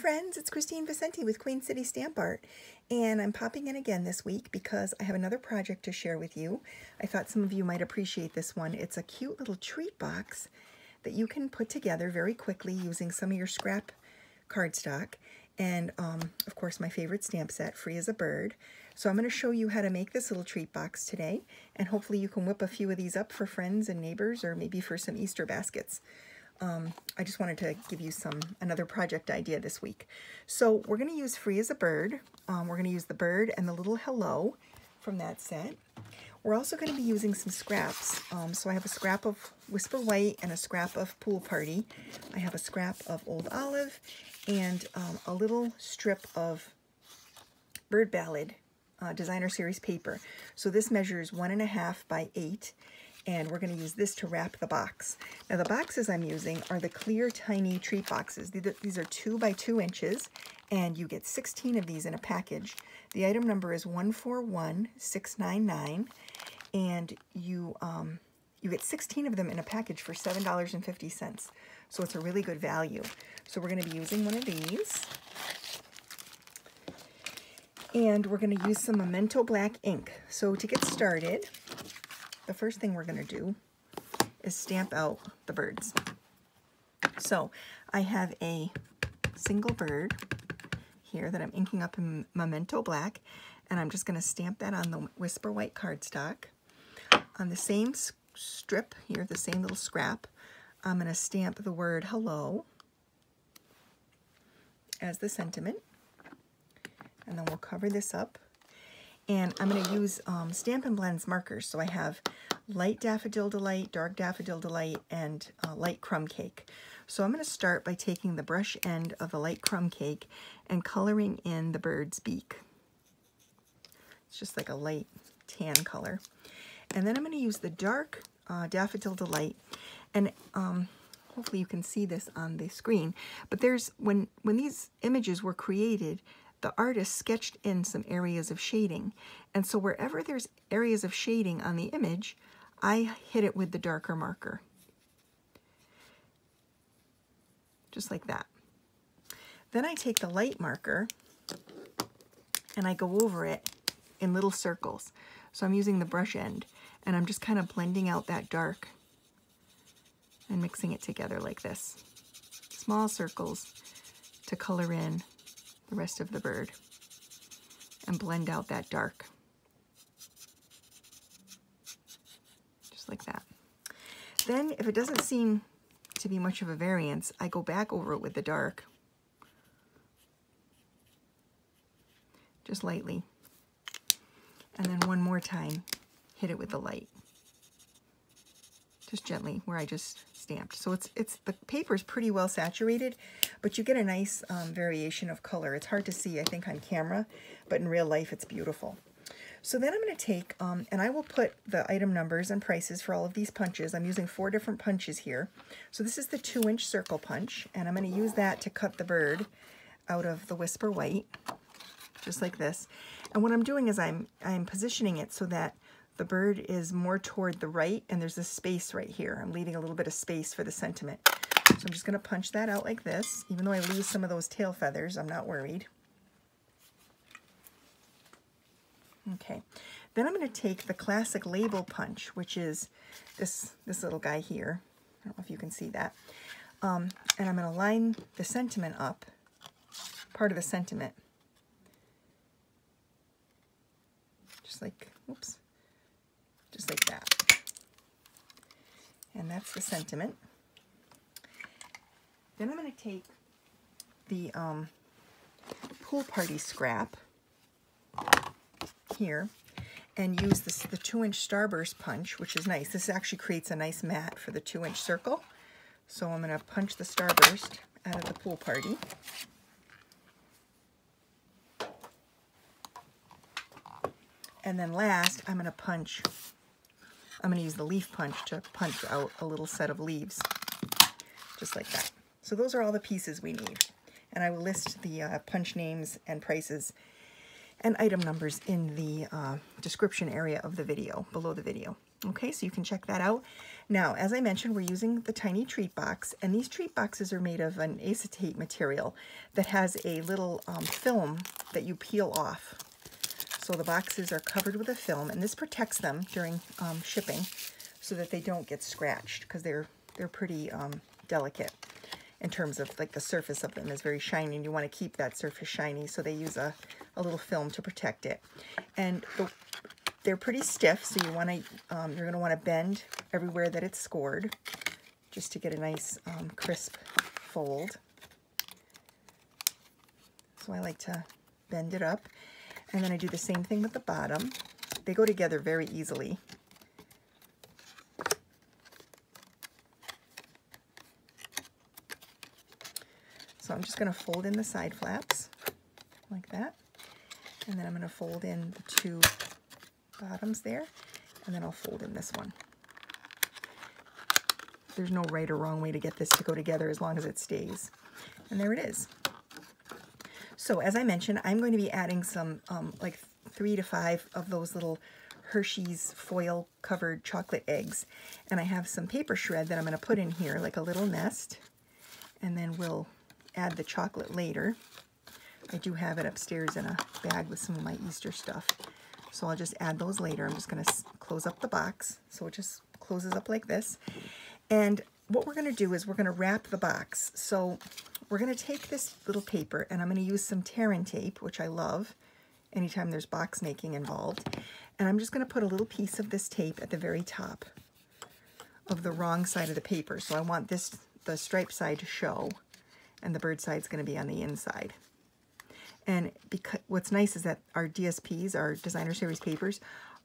friends, it's Kristine Vicente with Queen City Stamp Art, and I'm popping in again this week because I have another project to share with you. I thought some of you might appreciate this one. It's a cute little treat box that you can put together very quickly using some of your scrap cardstock and of course my favorite stamp set, Free as a Bird. So I'm going to show you how to make this little treat box today, and hopefully you can whip a few of these up for friends and neighbors, or maybe for some Easter baskets. I just wanted to give you another project idea this week. So we're going to use Free as a Bird. We're going to use the bird and the little hello from that set. We're also going to be using some scraps. So I have a scrap of Whisper White and a scrap of Pool Party. I have a scrap of Old Olive and a little strip of Bird Ballad Designer Series paper. So this measures 1.5 by 8. And we're going to use this to wrap the box. Now the boxes I'm using are the clear tiny treat boxes. These are 2 by 2 inches, and you get 16 of these in a package. The item number is 141699, and you get 16 of them in a package for $7.50. So it's a really good value. So we're going to be using one of these. And we're going to use some Memento black ink. So to get started, the first thing we're going to do is stamp out the birds. So I have a single bird here that I'm inking up in Memento black, and I'm just going to stamp that on the Whisper White cardstock. On the same strip here, the same little scrap, I'm going to stamp the word hello as the sentiment, and then we'll cover this up. And I'm going to use Stampin' Blends markers. So I have light Daffodil Delight, dark Daffodil Delight, and light Crumb Cake. So I'm going to start by taking the brush end of the light Crumb Cake and coloring in the bird's beak. It's just like a light tan color. And then I'm going to use the dark Daffodil Delight. And hopefully you can see this on the screen. But when these images were created, the artist sketched in some areas of shading. And so wherever there's areas of shading on the image, I hit it with the darker marker. Just like that. Then I take the light marker and I go over it in little circles. So I'm using the brush end and I'm just kind of blending out that dark and mixing it together like this. Small circles to color in the rest of the bird and blend out that dark. Just like that. Then if it doesn't seem to be much of a variance, I go back over it with the dark. Just lightly. And then one more time, hit it with the light. Just gently, where I just stamped. So the paper is pretty well saturated, but you get a nice variation of color. It's hard to see, I think, on camera, but in real life it's beautiful. So then I'm going to take, and I will put the item numbers and prices for all of these punches. I'm using 4 different punches here. So this is the 2-inch circle punch, and I'm going to use that to cut the bird out of the Whisper White, just like this. And what I'm doing is I'm positioning it so that the bird is more toward the right, and there's a space right here. I'm leaving a little bit of space for the sentiment. So I'm just going to punch that out like this. Even though I lose some of those tail feathers, I'm not worried. Okay, then I'm going to take the classic label punch, which is this little guy here. I don't know if you can see that. And I'm going to line the sentiment up, part of the sentiment. Just like, whoops. Just like that. And that's the sentiment. Then I'm going to take the Pool Party scrap here and use the 2-inch Starburst Punch, which is nice. This actually creates a nice mat for the 2-inch circle. So I'm going to punch the Starburst out of the Pool Party. And then last, I'm going to use the leaf punch to punch out a little set of leaves, just like that. So those are all the pieces we need. And I will list the punch names and prices and item numbers in the description area of the video, below the video. Okay, so you can check that out. Now, as I mentioned, we're using the tiny treat box, and these treat boxes are made of an acetate material that has a little film that you peel off. So the boxes are covered with a film, and this protects them during shipping so that they don't get scratched, because they're pretty delicate in terms of, like, the surface of them is very shiny, and you want to keep that surface shiny, so they use a little film to protect it. And they're pretty stiff, so you're going to want to bend everywhere that it's scored just to get a nice crisp fold. So I like to bend it up, and then I do the same thing with the bottom. They go together very easily. So I'm just going to fold in the side flaps like that, and then I'm going to fold in the two bottoms there, and then I'll fold in this one. There's no right or wrong way to get this to go together as long as it stays. And there it is. So as I mentioned, I'm going to be adding some like 3 to 5 of those little Hershey's foil covered chocolate eggs, and I have some paper shred that I'm going to put in here like a little nest, and then we'll add the chocolate later. I do have it upstairs in a bag with some of my Easter stuff. So I'll just add those later. I'm just going to close up the box. So it just closes up like this. And what we're going to do is we're going to wrap the box. So we're going to take this little paper, and I'm going to use some Terran tape, which I love anytime there's box making involved. And I'm just going to put a little piece of this tape at the very top of the wrong side of the paper. So I want the striped side to show, and the bird side is going to be on the inside. And because what's nice is that our DSPs, our designer series papers,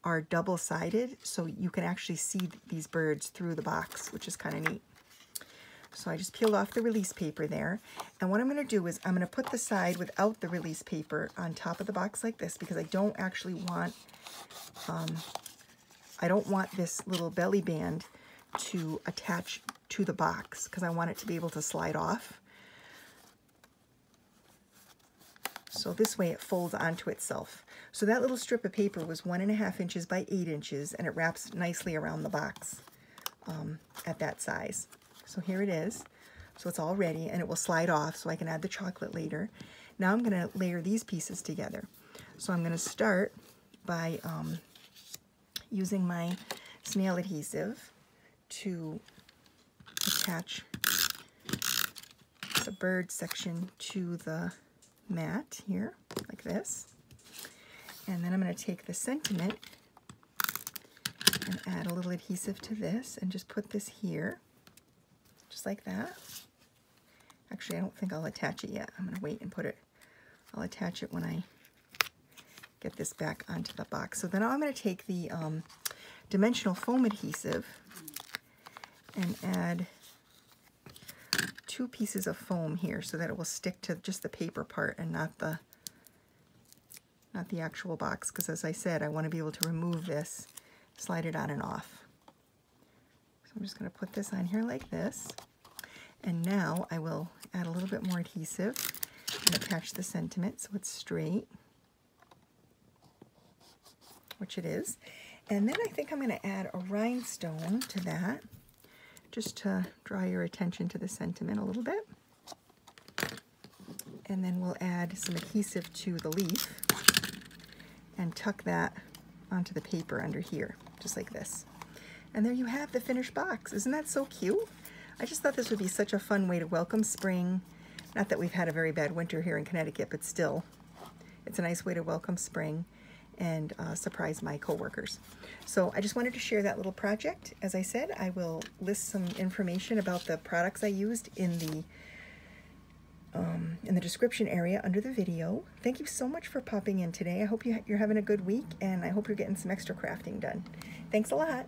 are double-sided, so you can actually see these birds through the box, which is kind of neat. So I just peeled off the release paper there, and what I'm going to do is I'm going to put the side without the release paper on top of the box like this, because I don't actually want this little belly band to attach to the box, because I want it to be able to slide off. So this way it folds onto itself. So that little strip of paper was 1.5 inches by 8 inches, and it wraps nicely around the box at that size. So here it is. So it's all ready, and it will slide off so I can add the chocolate later. Now I'm going to layer these pieces together. So I'm going to start by using my snail adhesive to attach the bird section to the mat here, like this. And then I'm going to take the sentiment and add a little adhesive to this and just put this here, just like that. Actually, I don't think I'll attach it yet. I'm going to wait and put it. I'll attach it when I get this back onto the box. So then I'm going to take the dimensional foam adhesive and add 2 pieces of foam here so that it will stick to just the paper part and not the actual box, because as I said, I want to be able to remove this, slide it on and off. So I'm just going to put this on here like this, and now I will add a little bit more adhesive and attach the sentiment so it's straight, which it is. And then I think I'm going to add a rhinestone to that, just to draw your attention to the sentiment a little bit. And then we'll add some adhesive to the leaf and tuck that onto the paper under here, just like this. And there you have the finished box. Isn't that so cute? I just thought this would be such a fun way to welcome spring. Not that we've had a very bad winter here in Connecticut, but still, it's a nice way to welcome spring and surprise my coworkers. So I just wanted to share that little project. As I said, I will list some information about the products I used in the description area under the video. Thank you so much for popping in today. I hope you're having a good week, and I hope you're getting some extra crafting done. Thanks a lot.